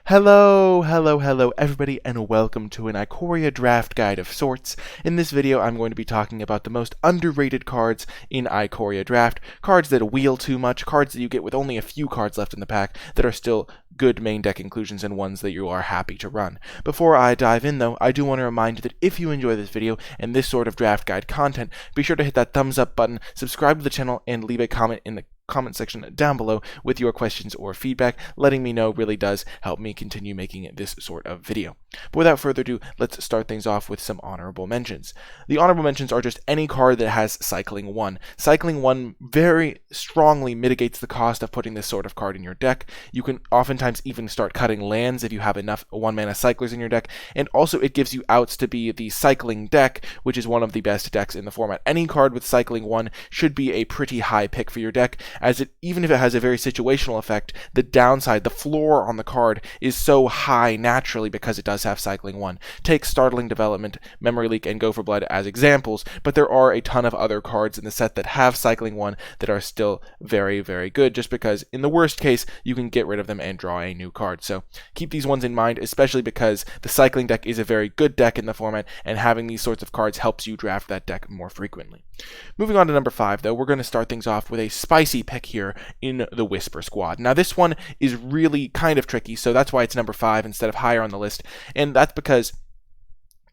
Hello everybody, and welcome to an Ikoria draft guide of sorts. In this video, I'm going to be talking about the most underrated cards in Ikoria draft, cards that wheel too much, cards that you get with only a few cards left in the pack that are still good main deck inclusions and ones that you are happy to run. Before I dive in though, I do want to remind you that if you enjoy this video and this sort of draft guide content, be sure to hit that thumbs up button, subscribe to the channel, and leave a comment in the comment section down below with your questions or feedback. Letting me know really does help me continue making this sort of video. But without further ado, let's start things off with some honorable mentions. The honorable mentions are just any card that has Cycling 1. Cycling 1 very strongly mitigates the cost of putting this sort of card in your deck. You can oftentimes even start cutting lands if you have enough 1-mana cyclers in your deck, and also it gives you outs to be the cycling deck, which is one of the best decks in the format. Any card with Cycling 1 should be a pretty high pick for your deck, as it, even if it has a very situational effect, the downside, the floor on the card is so high naturally because it does have Cycling 1. Take Startling Development, Memory Leak, and Go for Blood as examples, but there are a ton of other cards in the set that have Cycling 1 that are still very, very good, just because in the worst case, you can get rid of them and draw a new card. So keep these ones in mind, especially because the cycling deck is a very good deck in the format, and having these sorts of cards helps you draft that deck more frequently. Moving on to number 5, though, we're going to start things off with a spicy pick here in the Whisper Squad. Now, this one is really kind of tricky, so that's why it's number 5 instead of higher on the list, and that's because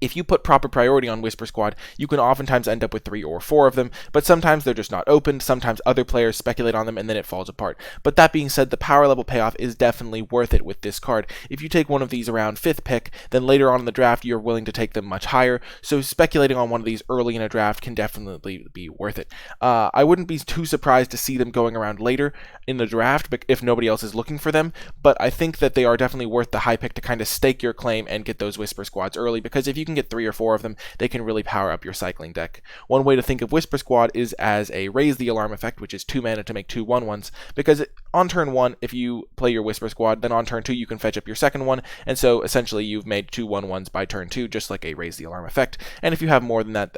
if you put proper priority on Whisper Squad, you can oftentimes end up with 3 or 4 of them, but sometimes they're just not opened, sometimes other players speculate on them, and then it falls apart. But that being said, the power level payoff is definitely worth it with this card. If you take one of these around 5th pick, then later on in the draft, you're willing to take them much higher, so speculating on one of these early in a draft can definitely be worth it. I wouldn't be too surprised to see them going around later in the draft if nobody else is looking for them, but I think that they are definitely worth the high pick to kind of stake your claim and get those Whisper Squads early, because if you can get 3 or 4 of them, they can really power up your cycling deck. One way to think of Whisper Squad is as a Raise the Alarm effect, which is 2 mana to make 2 1/1s, because on turn 1, if you play your Whisper Squad, then on turn 2 you can fetch up your second one, and so essentially you've made 2 1/1s by turn 2, just like a Raise the Alarm effect, and if you have more than that,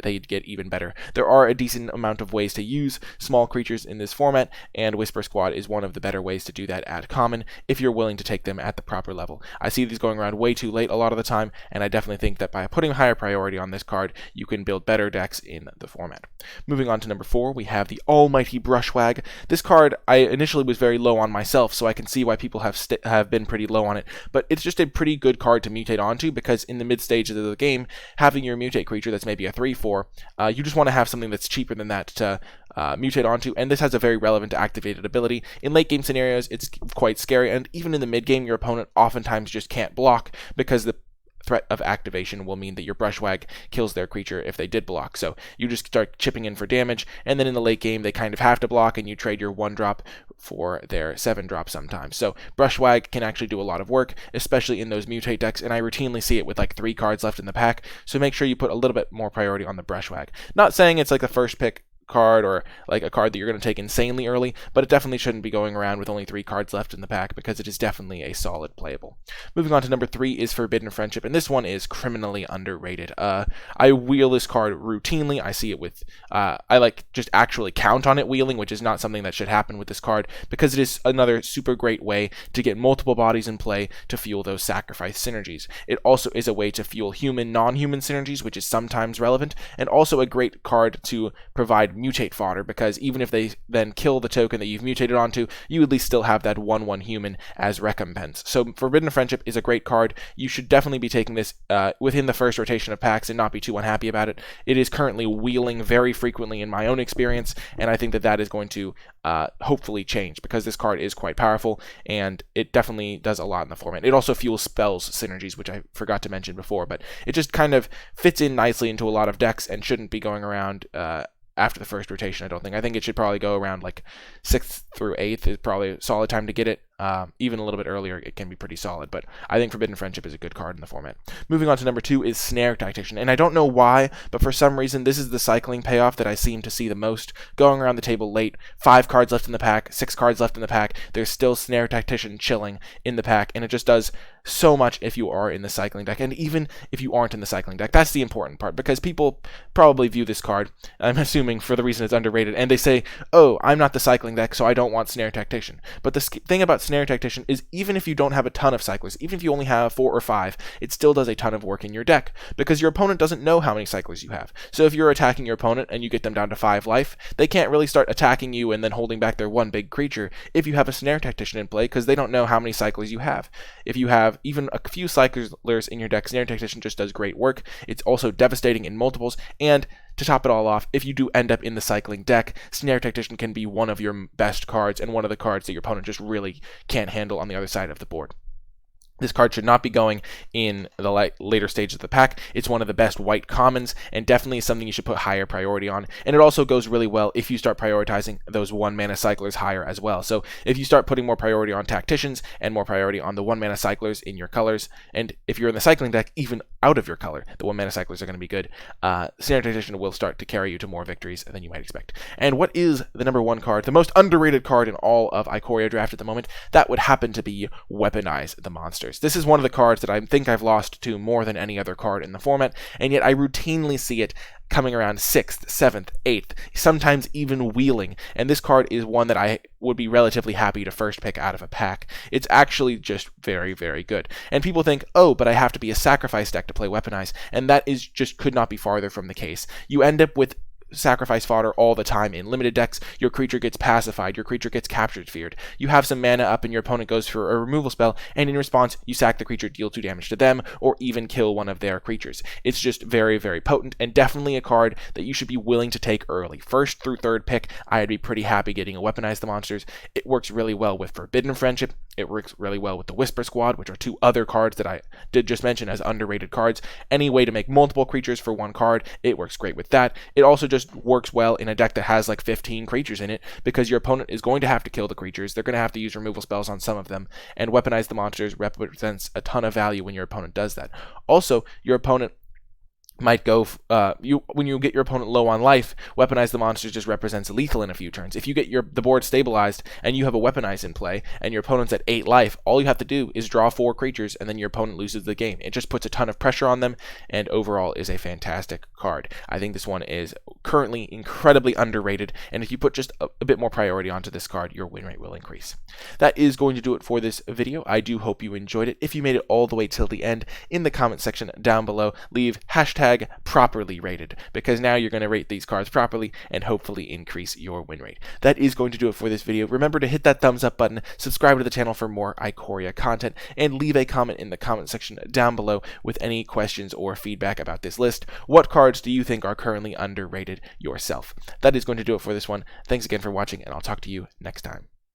they get even better. There are a decent amount of ways to use small creatures in this format, and Whisper Squad is one of the better ways to do that at common, if you're willing to take them at the proper level. I see these going around way too late a lot of the time, and I definitely think that by putting higher priority on this card, you can build better decks in the format. Moving on to number 4, we have the almighty Brushwag. This card I initially was very low on myself, so I can see why people have been pretty low on it, but it's just a pretty good card to mutate onto, because in the mid stages of the game, having your mutate creature that's maybe a 3/4, you just want to have something that's cheaper than that to mutate onto, and this has a very relevant activated ability. In late game scenarios, it's quite scary, and even in the mid game, your opponent oftentimes just can't block, because the threat of activation will mean that your Brushwag kills their creature if they did block. So you just start chipping in for damage, and then in the late game they kind of have to block, and you trade your 1-drop for their 7-drop sometimes. So Brushwag can actually do a lot of work, especially in those mutate decks, and I routinely see it with like 3 cards left in the pack, so make sure you put a little bit more priority on the Brushwag. Not saying it's like the first pick card or like a card that you're going to take insanely early, but it definitely shouldn't be going around with only 3 cards left in the pack, because it is definitely a solid playable. Moving on to number 3 is Forbidden Friendship, and this one is criminally underrated. I wheel this card routinely. I see it with I like just actually count on it wheeling, which is not something that should happen with this card, because it is another super great way to get multiple bodies in play to fuel those sacrifice synergies. It also is a way to fuel human non-human synergies, which is sometimes relevant, and also a great card to provide mutate fodder, because even if they then kill the token that you've mutated onto, you at least still have that 1/1 human as recompense. So Forbidden Friendship is a great card. You should definitely be taking this within the first rotation of packs and not be too unhappy about it. It is currently wheeling very frequently in my own experience, and I think that that is going to hopefully change, because this card is quite powerful, and it definitely does a lot in the format. It also fuels spells synergies, which I forgot to mention before, but it just kind of fits in nicely into a lot of decks and shouldn't be going around after the first rotation, I don't think. I think it should probably go around like 6th through 8th is probably a solid time to get it. Even a little bit earlier, it can be pretty solid, but I think Forbidden Friendship is a good card in the format. Moving on to number 2 is Snare Tactician, and I don't know why, but for some reason, this is the cycling payoff that I seem to see the most going around the table late. 5 cards left in the pack, 6 cards left in the pack, there's still Snare Tactician chilling in the pack, and it just does so much if you are in the cycling deck, and even if you aren't in the cycling deck. That's the important part, because people probably view this card, I'm assuming for the reason it's underrated, and they say, oh, I'm not the cycling deck, so I don't want Snare Tactician. But the thing about Snare Tactician is even if you don't have a ton of cyclers, even if you only have 4 or 5, it still does a ton of work in your deck, because your opponent doesn't know how many cyclers you have. So if you're attacking your opponent and you get them down to 5 life, they can't really start attacking you and then holding back their one big creature if you have a Snare Tactician in play, because they don't know how many cyclers you have. If you have even a few cyclers in your deck, Snare Tactician just does great work. It's also devastating in multiples, and to top it all off, if you do end up in the cycling deck, Snare Tactician can be one of your best cards and one of the cards that your opponent just really can't handle on the other side of the board. This card should not be going in the later stages of the pack. It's one of the best white commons, and definitely something you should put higher priority on. And it also goes really well if you start prioritizing those 1-mana cyclers higher as well. So if you start putting more priority on Tacticians and more priority on the 1-mana cyclers in your colors, and if you're in the cycling deck, even out of your color, the 1-mana cyclers are going to be good. Snare Tactician will start to carry you to more victories than you might expect. And what is the number 1 card, the most underrated card in all of Ikoria Draft at the moment? That would happen to be Weaponize the Monsters. This is one of the cards that I think I've lost to more than any other card in the format, and yet I routinely see it coming around 6th, 7th, 8th, sometimes even wheeling, and this card is one that I would be relatively happy to first pick out of a pack. It's actually just very, very good. And people think, oh, but I have to be a sacrifice deck to play Weaponize, and that is just could not be farther from the case. You end up with sacrifice fodder all the time in limited decks. Your creature gets pacified, your creature gets captured feared. You have some mana up and your opponent goes for a removal spell, and in response you sack the creature, deal 2 damage to them, or even kill one of their creatures. It's just very, very potent, and definitely a card that you should be willing to take early. First through third pick, I'd be pretty happy getting a Weaponize the Monsters. It works really well with Forbidden Friendship. It works really well with the Whisper Squad, which are 2 other cards that I did just mention as underrated cards. Any way to make multiple creatures for 1 card, it works great with that. It also just works well in a deck that has like 15 creatures in it, because your opponent is going to have to kill the creatures. They're going to have to use removal spells on some of them, and Weaponize the Monsters represents a ton of value when your opponent does that. Also, your opponent might go, when you get your opponent low on life, Weaponize the Monsters just represents lethal in a few turns. If you get the board stabilized and you have a Weaponize in play and your opponent's at 8 life, all you have to do is draw 4 creatures and then your opponent loses the game. It just puts a ton of pressure on them, and overall is a fantastic card. I think this one is currently incredibly underrated, and if you put just a bit more priority onto this card, your win rate will increase. That is going to do it for this video. I do hope you enjoyed it. If you made it all the way till the end, in the comment section down below, leave hashtag properly rated, because now you're going to rate these cards properly and hopefully increase your win rate. That is going to do it for this video. Remember to hit that thumbs up button, subscribe to the channel for more Ikoria content, and leave a comment in the comment section down below with any questions or feedback about this list. What cards do you think are currently underrated yourself? That is going to do it for this one. Thanks again for watching, and I'll talk to you next time.